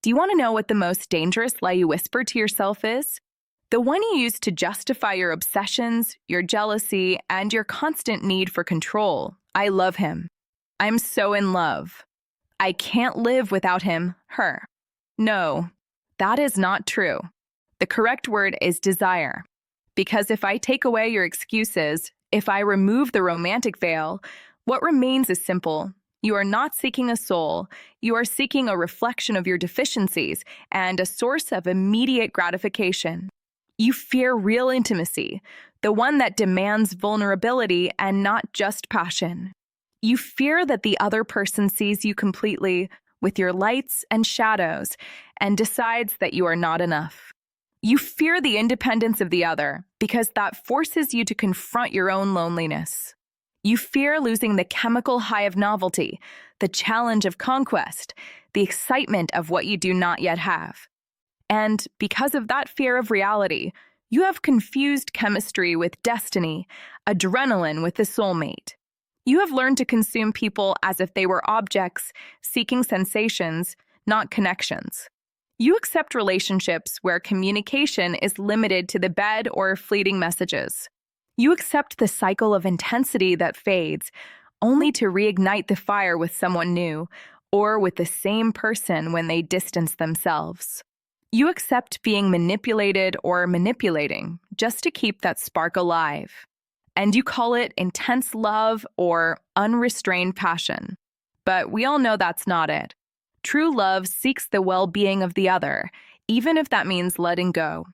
Do you want to know what the most dangerous lie you whisper to yourself is? The one you use to justify your obsessions, your jealousy, and your constant need for control. I love him. I'm so in love. I can't live without him, her. No, that is not true. The correct word is desire. Because if I take away your excuses, if I remove the romantic veil, what remains is simple. You are not seeking a soul. You are seeking a reflection of your deficiencies and a source of immediate gratification. You fear real intimacy, the one that demands vulnerability and not just passion. You fear that the other person sees you completely, with your lights and shadows, and decides that you are not enough. You fear the independence of the other because that forces you to confront your own loneliness. You fear losing the chemical high of novelty, the challenge of conquest, the excitement of what you do not yet have. And because of that fear of reality, you have confused chemistry with destiny, adrenaline with the soulmate. You have learned to consume people as if they were objects, seeking sensations, not connections. You accept relationships where communication is limited to the bed or fleeting messages. You accept the cycle of intensity that fades, only to reignite the fire with someone new, or with the same person when they distance themselves. You accept being manipulated or manipulating just to keep that spark alive. And you call it intense love or unrestrained passion. But we all know that's not it. True love seeks the well-being of the other, even if that means letting go.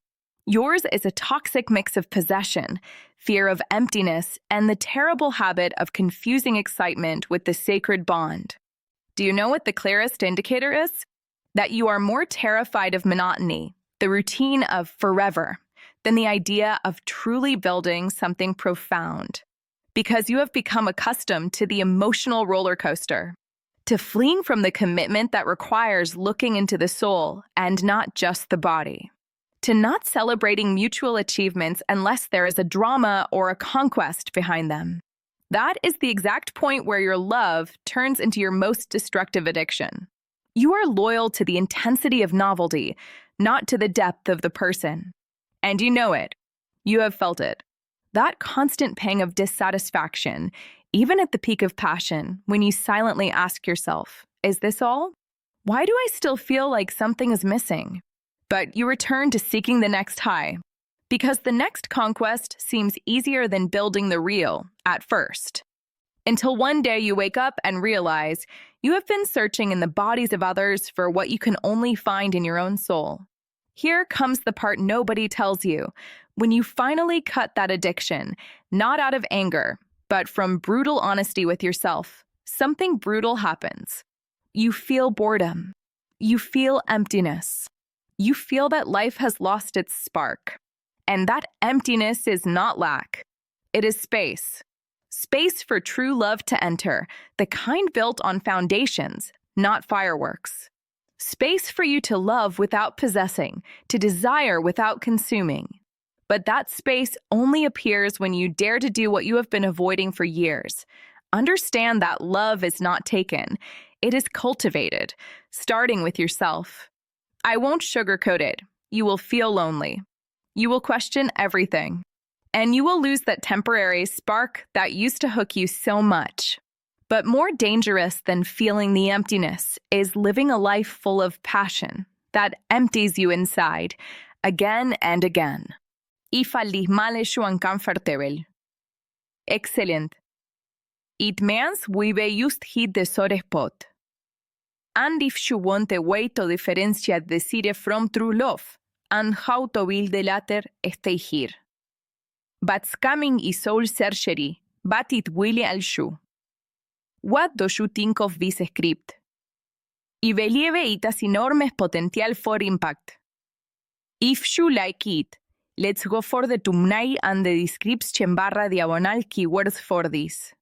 Yours is a toxic mix of possession, fear of emptiness, and the terrible habit of confusing excitement with the sacred bond. Do you know what the clearest indicator is? That you are more terrified of monotony, the routine of forever, than the idea of truly building something profound. Because you have become accustomed to the emotional roller coaster, to fleeing from the commitment that requires looking into the soul and not just the body, to not celebrating mutual achievements unless there is a drama or a conquest behind them. That is the exact point where your love turns into your most destructive addiction. You are loyal to the intensity of novelty, not to the depth of the person. And you know it. You have felt it. That constant pang of dissatisfaction, even at the peak of passion, when you silently ask yourself, is this all? Why do I still feel like something is missing? But you return to seeking the next high, because the next conquest seems easier than building the real at first. Until one day you wake up and realize you have been searching in the bodies of others for what you can only find in your own soul. Here comes the part nobody tells you. When you finally cut that addiction, not out of anger, but from brutal honesty with yourself, something brutal happens. You feel boredom. You feel emptiness. You feel that life has lost its spark. And that emptiness is not lack. It is space. Space for true love to enter, the kind built on foundations, not fireworks. Space for you to love without possessing, to desire without consuming. But that space only appears when you dare to do what you have been avoiding for years. Understand that love is not taken. It is cultivated, starting with yourself. I won't sugarcoat it. You will feel lonely. You will question everything. And you will lose that temporary spark that used to hook you so much. But more dangerous than feeling the emptiness is living a life full of passion that empties you inside, again and again. Ifallis male shuan comfortable. Excellent. It means we be just hit the sore spot. And if you want a way to differentiate desire from true love, and how to build the latter, stay here. But scamming is soul surgery, but it will al shoe. What do you think of this script? I believe it has enormous potential for impact. If you like it, let's go for the thumbnail and the description barra diagonal keywords for this.